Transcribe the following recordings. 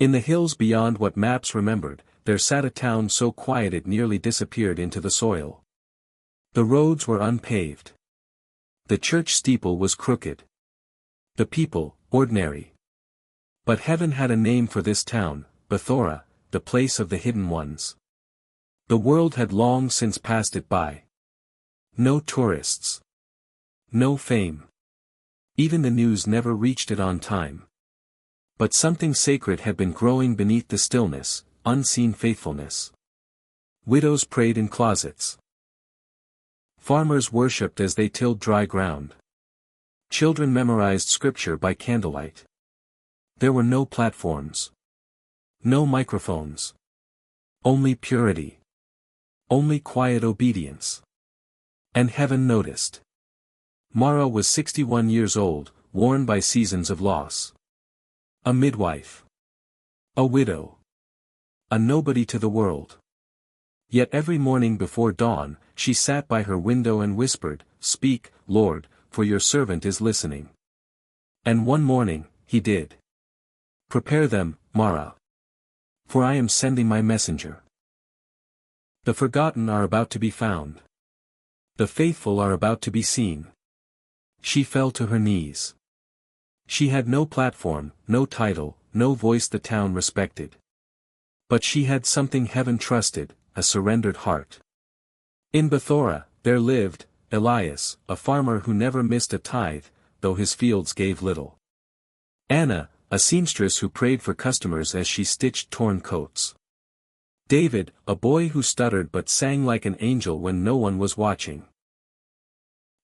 In the hills beyond what maps remembered, there sat a town so quiet it nearly disappeared into the soil. The roads were unpaved. The church steeple was crooked. The people, ordinary. But heaven had a name for this town, Bethora, the place of the hidden ones. The world had long since passed it by. No tourists. No fame. Even the news never reached it on time. But something sacred had been growing beneath the stillness, unseen faithfulness. Widows prayed in closets. Farmers worshipped as they tilled dry ground. Children memorized scripture by candlelight. There were no platforms. No microphones. Only purity. Only quiet obedience. And heaven noticed. Mara was 61 years old, worn by seasons of loss. A midwife. A widow. A nobody to the world. Yet every morning before dawn, she sat by her window and whispered, "Speak, Lord, for your servant is listening." And one morning, he did. "Prepare them, Mara. For I am sending my messenger. The forgotten are about to be found. The faithful are about to be seen." She fell to her knees. She had no platform, no title, no voice the town respected. But she had something heaven trusted, a surrendered heart. In Bethora, there lived, Elias, a farmer who never missed a tithe, though his fields gave little. Anna, a seamstress who prayed for customers as she stitched torn coats. David, a boy who stuttered but sang like an angel when no one was watching.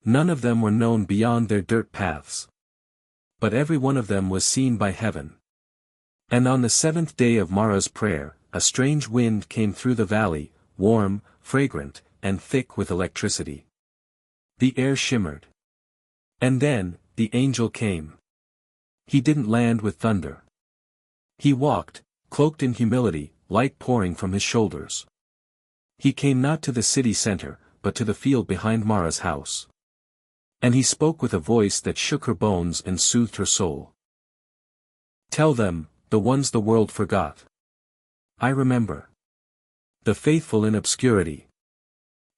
None of them were known beyond their dirt paths. But every one of them was seen by heaven. And on the seventh day of Mara's prayer, a strange wind came through the valley, warm, fragrant, and thick with electricity. The air shimmered. And then, the angel came. He didn't land with thunder. He walked, cloaked in humility, light pouring from his shoulders. He came not to the city center, but to the field behind Mara's house. And he spoke with a voice that shook her bones and soothed her soul. "Tell them, the ones the world forgot. I remember. The faithful in obscurity.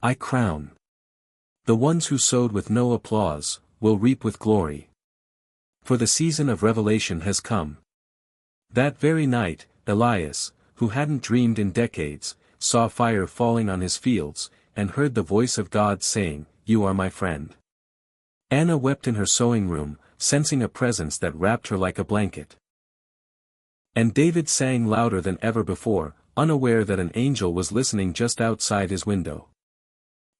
I crown. The ones who sowed with no applause, will reap with glory. For the season of revelation has come." That very night, Elias, who hadn't dreamed in decades, saw fire falling on his fields, and heard the voice of God saying, "You are my friend." Anna wept in her sewing room, sensing a presence that wrapped her like a blanket. And David sang louder than ever before, unaware that an angel was listening just outside his window.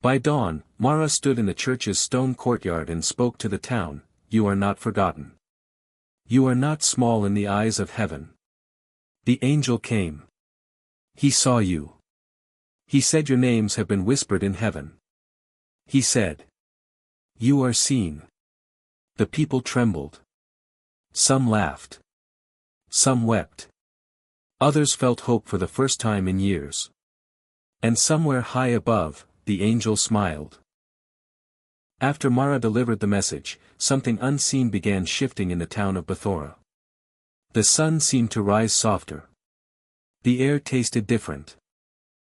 By dawn, Mara stood in the church's stone courtyard and spoke to the town, "You are not forgotten. You are not small in the eyes of heaven." The angel came. He saw you. He said your names have been whispered in heaven. He said, "You are seen." The people trembled. Some laughed. Some wept. Others felt hope for the first time in years. And somewhere high above, the angel smiled. After Mara delivered the message, something unseen began shifting in the town of Bethora. The sun seemed to rise softer. The air tasted different.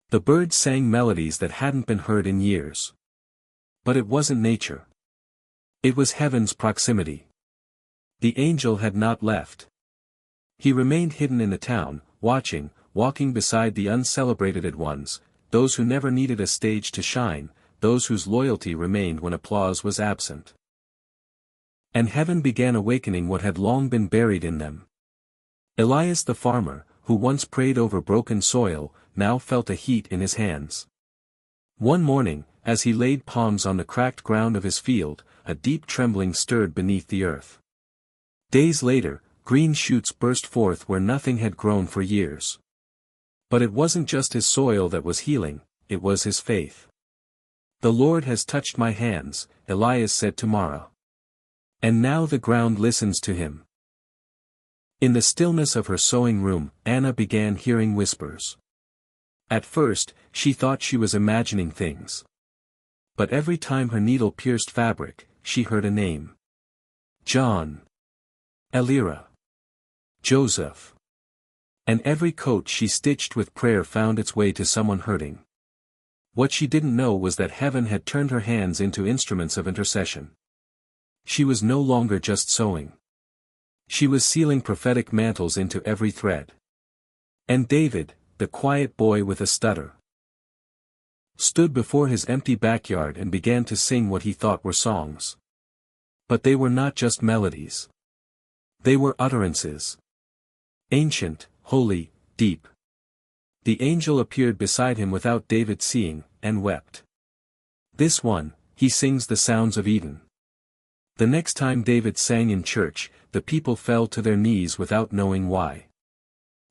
The birds sang melodies that hadn't been heard in years. But it wasn't nature. It was heaven's proximity. The angel had not left. He remained hidden in the town, watching, walking beside the uncelebrated ones, those who never needed a stage to shine, those whose loyalty remained when applause was absent. And heaven began awakening what had long been buried in them. Elias the farmer, who once prayed over broken soil, now felt a heat in his hands. One morning, as he laid palms on the cracked ground of his field, a deep trembling stirred beneath the earth. Days later, green shoots burst forth where nothing had grown for years. But it wasn't just his soil that was healing, it was his faith. "The Lord has touched my hands," Elias said to Mara. "And now the ground listens to him." In the stillness of her sewing room, Anna began hearing whispers. At first, she thought she was imagining things. But every time her needle pierced fabric, she heard a name. John. Elyrah. Joseph. And every coat she stitched with prayer found its way to someone hurting. What she didn't know was that heaven had turned her hands into instruments of intercession. She was no longer just sewing. She was sealing prophetic mantles into every thread. And David, the quiet boy with a stutter, stood before his empty backyard and began to sing what he thought were songs. But they were not just melodies. They were utterances. Ancient, holy, deep. The angel appeared beside him without David seeing, and wept. This one, he sings the sounds of Eden. The next time David sang in church, the people fell to their knees without knowing why.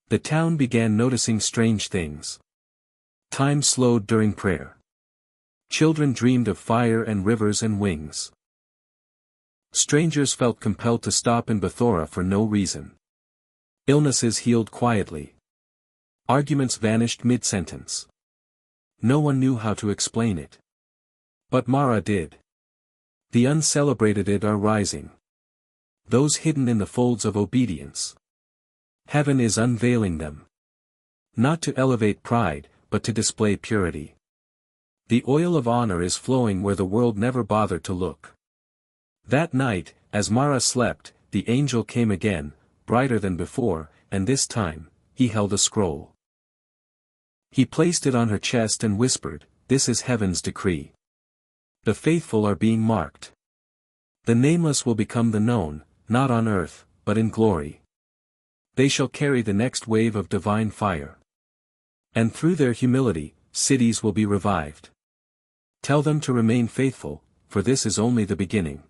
The town began noticing strange things. Time slowed during prayer. Children dreamed of fire and rivers and wings. Strangers felt compelled to stop in Bethora for no reason. Illnesses healed quietly. Arguments vanished mid-sentence. No one knew how to explain it. But Mara did. The uncelebrated are rising. Those hidden in the folds of obedience. Heaven is unveiling them. Not to elevate pride, but to display purity. The oil of honor is flowing where the world never bothered to look. That night, as Mara slept, the angel came again, brighter than before, and this time, he held a scroll. He placed it on her chest and whispered, "This is heaven's decree. The faithful are being marked. The nameless will become the known, not on earth, but in glory. They shall carry the next wave of divine fire. And through their humility, cities will be revived. Tell them to remain faithful, for this is only the beginning."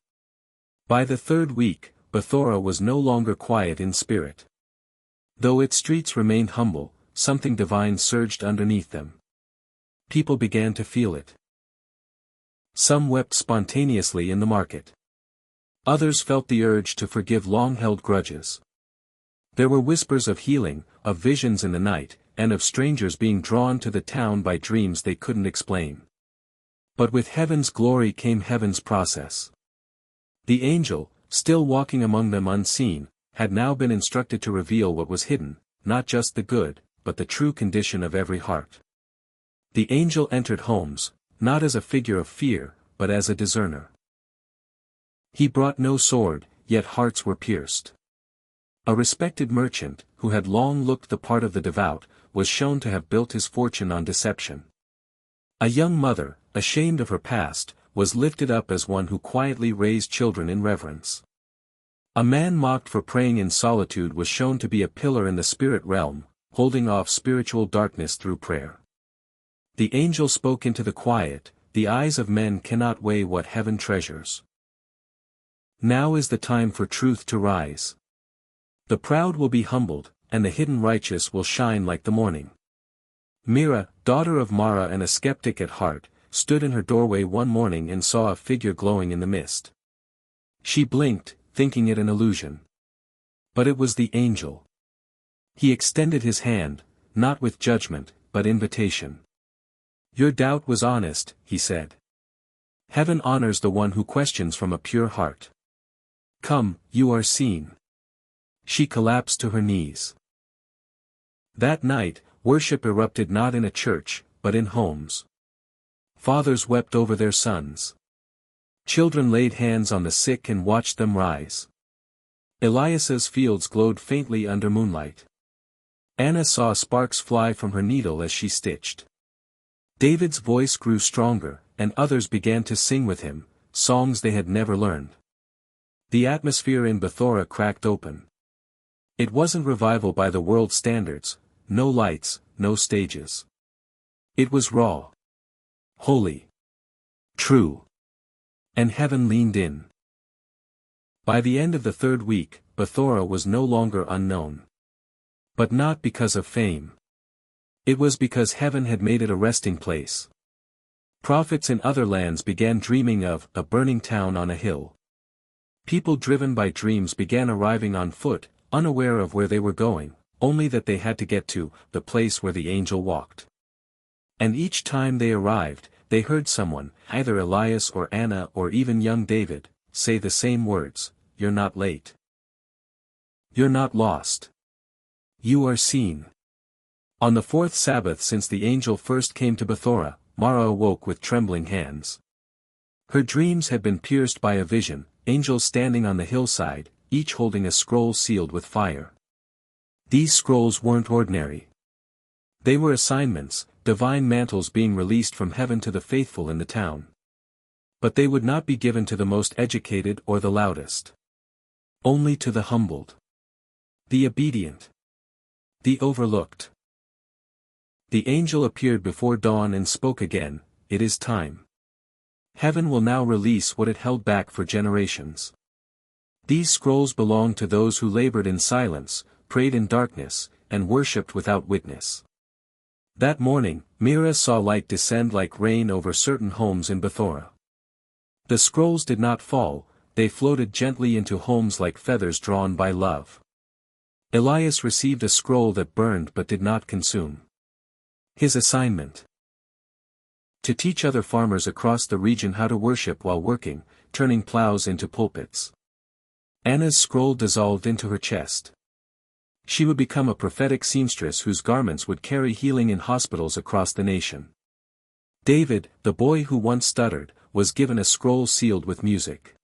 By the third week, Bethora was no longer quiet in spirit. Though its streets remained humble, something divine surged underneath them. People began to feel it. Some wept spontaneously in the market. Others felt the urge to forgive long-held grudges. There were whispers of healing, of visions in the night, and of strangers being drawn to the town by dreams they couldn't explain. But with heaven's glory came heaven's process. The angel, still walking among them unseen, had now been instructed to reveal what was hidden, not just the good, but the true condition of every heart. The angel entered homes, not as a figure of fear, but as a discerner. He brought no sword, yet hearts were pierced. A respected merchant, who had long looked the part of the devout, was shown to have built his fortune on deception. A young mother, ashamed of her past, was lifted up as one who quietly raised children in reverence. A man mocked for praying in solitude was shown to be a pillar in the spirit realm, holding off spiritual darkness through prayer. The angel spoke into the quiet, "The eyes of men cannot weigh what heaven treasures. Now is the time for truth to rise. The proud will be humbled, and the hidden righteous will shine like the morning." Mira, daughter of Mara and a skeptic at heart, stood in her doorway one morning and saw a figure glowing in the mist. She blinked, thinking it an illusion. But it was the angel. He extended his hand, not with judgment, but invitation. "Your doubt was honest," he said. "Heaven honors the one who questions from a pure heart. Come, you are seen." She collapsed to her knees. That night, worship erupted not in a church, but in homes. Fathers wept over their sons. Children laid hands on the sick and watched them rise. Elias's fields glowed faintly under moonlight. Anna saw sparks fly from her needle as she stitched. David's voice grew stronger, and others began to sing with him, songs they had never learned. The atmosphere in Bethora cracked open. It wasn't revival by the world's standards, no lights, no stages. It was raw. Holy. True. And heaven leaned in. By the end of the third week, Bethora was no longer unknown. But not because of fame. It was because heaven had made it a resting place. Prophets in other lands began dreaming of a burning town on a hill. People driven by dreams began arriving on foot, unaware of where they were going, only that they had to get to the place where the angel walked. And each time they arrived, they heard someone, either Elias or Anna or even young David, say the same words, "You're not late. You're not lost. You are seen. On the fourth Sabbath since the angel first came to Bethora, Mara awoke with trembling hands. Her dreams had been pierced by a vision, angels standing on the hillside, each holding a scroll sealed with fire. These scrolls weren't ordinary. They were assignments, divine mantles being released from heaven to the faithful in the town. But they would not be given to the most educated or the loudest. Only to the humbled. The obedient. The overlooked. The angel appeared before dawn and spoke again, "It is time. Heaven will now release what it held back for generations. These scrolls belong to those who labored in silence, prayed in darkness, and worshipped without witness." That morning, Mira saw light descend like rain over certain homes in Bethora. The scrolls did not fall, they floated gently into homes like feathers drawn by love. Elias received a scroll that burned but did not consume. His assignment: to teach other farmers across the region how to worship while working, turning plows into pulpits. Anna's scroll dissolved into her chest. She would become a prophetic seamstress whose garments would carry healing in hospitals across the nation. David, the boy who once stuttered, was given a scroll sealed with music.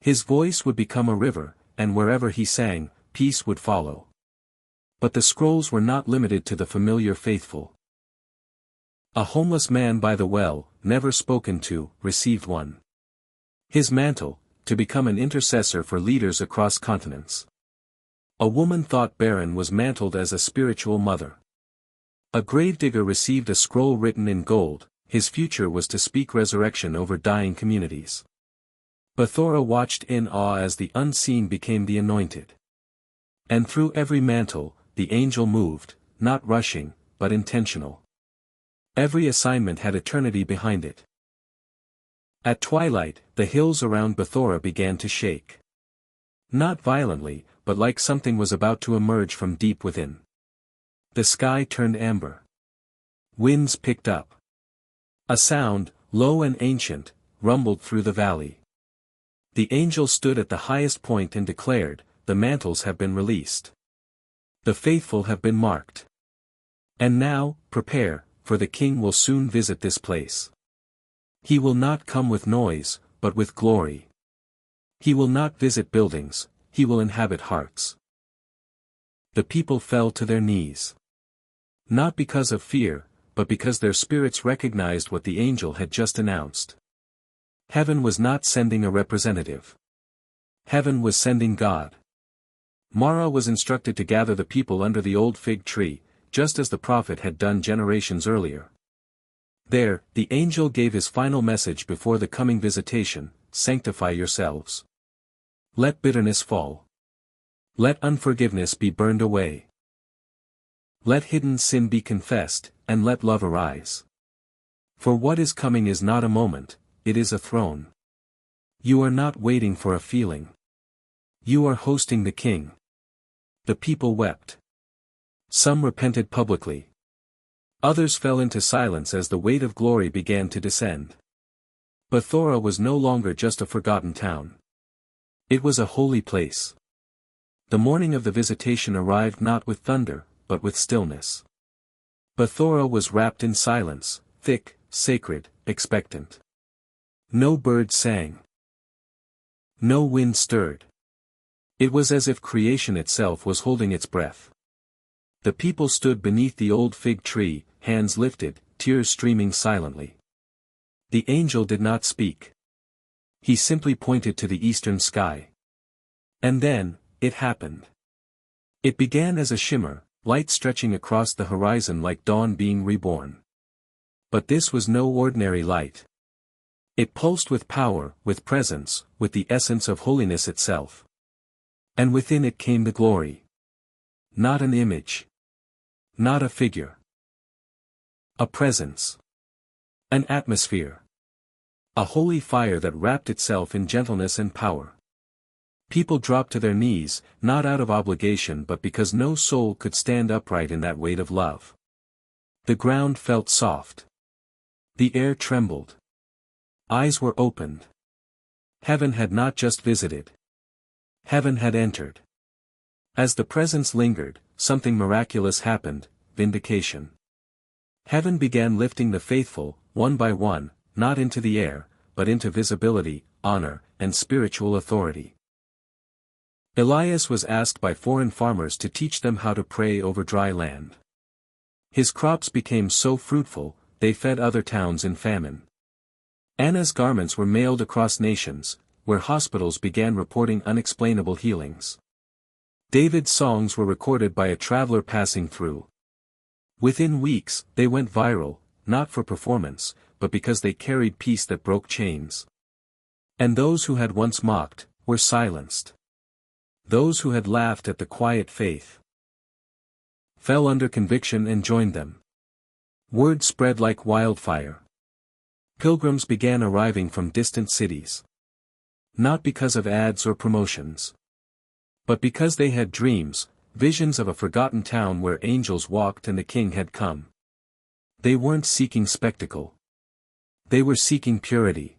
His voice would become a river, and wherever he sang, peace would follow. But the scrolls were not limited to the familiar faithful. A homeless man by the well, never spoken to, received one. His mantle, to become an intercessor for leaders across continents. A woman thought barren was mantled as a spiritual mother. A gravedigger received a scroll written in gold, his future was to speak resurrection over dying communities. Bethora watched in awe as the unseen became the anointed. And through every mantle, the angel moved, not rushing, but intentional. Every assignment had eternity behind it. At twilight, the hills around Bethora began to shake. Not violently, but like something was about to emerge from deep within. The sky turned amber. Winds picked up. A sound, low and ancient, rumbled through the valley. The angel stood at the highest point and declared, "The mantles have been released. The faithful have been marked. And now, prepare, for the King will soon visit this place. He will not come with noise, but with glory. He will not visit buildings, he will inhabit hearts." The people fell to their knees. Not because of fear, but because their spirits recognized what the angel had just announced. Heaven was not sending a representative. Heaven was sending God. Mara was instructed to gather the people under the old fig tree, just as the prophet had done generations earlier. There, the angel gave his final message before the coming visitation: "Sanctify yourselves. Let bitterness fall. Let unforgiveness be burned away. Let hidden sin be confessed, and let love arise. For what is coming is not a moment, it is a throne. You are not waiting for a feeling. You are hosting the King." The people wept. Some repented publicly. Others fell into silence as the weight of glory began to descend. Bethora was no longer just a forgotten town. It was a holy place. The morning of the visitation arrived not with thunder, but with stillness. Bethora was wrapped in silence, thick, sacred, expectant. No bird sang. No wind stirred. It was as if creation itself was holding its breath. The people stood beneath the old fig tree, hands lifted, tears streaming silently. The angel did not speak. He simply pointed to the eastern sky. And then, it happened. It began as a shimmer, light stretching across the horizon like dawn being reborn. But this was no ordinary light. It pulsed with power, with presence, with the essence of holiness itself. And within it came the glory. Not an image. Not a figure. A presence. An atmosphere. A holy fire that wrapped itself in gentleness and power. People dropped to their knees, not out of obligation but because no soul could stand upright in that weight of love. The ground felt soft. The air trembled. Eyes were opened. Heaven had not just visited. Heaven had entered. As the presence lingered, something miraculous happened: vindication. Heaven began lifting the faithful, one by one, not into the air, but into visibility, honor, and spiritual authority. Elias was asked by foreign farmers to teach them how to pray over dry land. His crops became so fruitful, they fed other towns in famine. Anna's garments were mailed across nations, where hospitals began reporting unexplainable healings. David's songs were recorded by a traveler passing through. Within weeks, they went viral, not for performance, but because they carried peace that broke chains. And those who had once mocked, were silenced. Those who had laughed at the quiet faith fell under conviction and joined them. Word spread like wildfire. Pilgrims began arriving from distant cities. Not because of ads or promotions, but because they had dreams, visions of a forgotten town where angels walked and the king had come. They weren't seeking spectacle. They were seeking purity.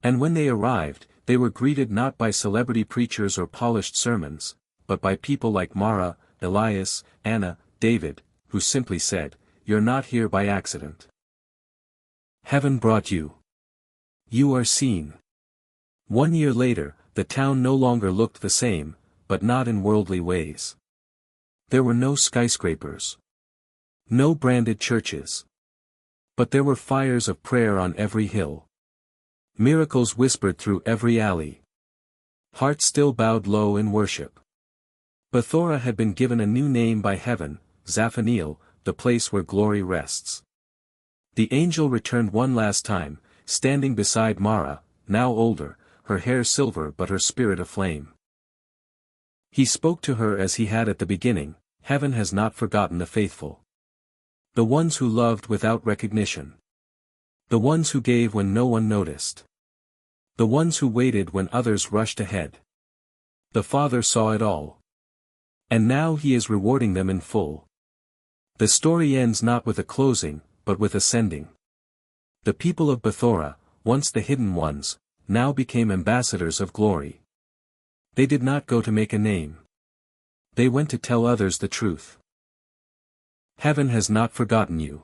And when they arrived, they were greeted not by celebrity preachers or polished sermons, but by people like Mara, Elias, Anna, David, who simply said, "You're not here by accident. Heaven brought you. You are seen." 1 year later, the town no longer looked the same, but not in worldly ways. There were no skyscrapers. No branded churches. But there were fires of prayer on every hill. Miracles whispered through every alley. Hearts still bowed low in worship. Bethora had been given a new name by heaven, Zaphaniel, the place where glory rests. The angel returned one last time, standing beside Mara, now older, her hair silver but her spirit aflame. He spoke to her as he had at the beginning: "Heaven has not forgotten the faithful. The ones who loved without recognition. The ones who gave when no one noticed. The ones who waited when others rushed ahead. The Father saw it all. And now he is rewarding them in full." The story ends not with a closing, but with a sending. The people of Bethora, once the hidden ones, now became ambassadors of glory. They did not go to make a name. They went to tell others the truth. Heaven has not forgotten you.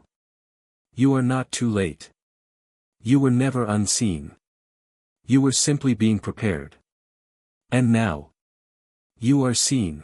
You are not too late. You were never unseen. You were simply being prepared. And now, you are seen.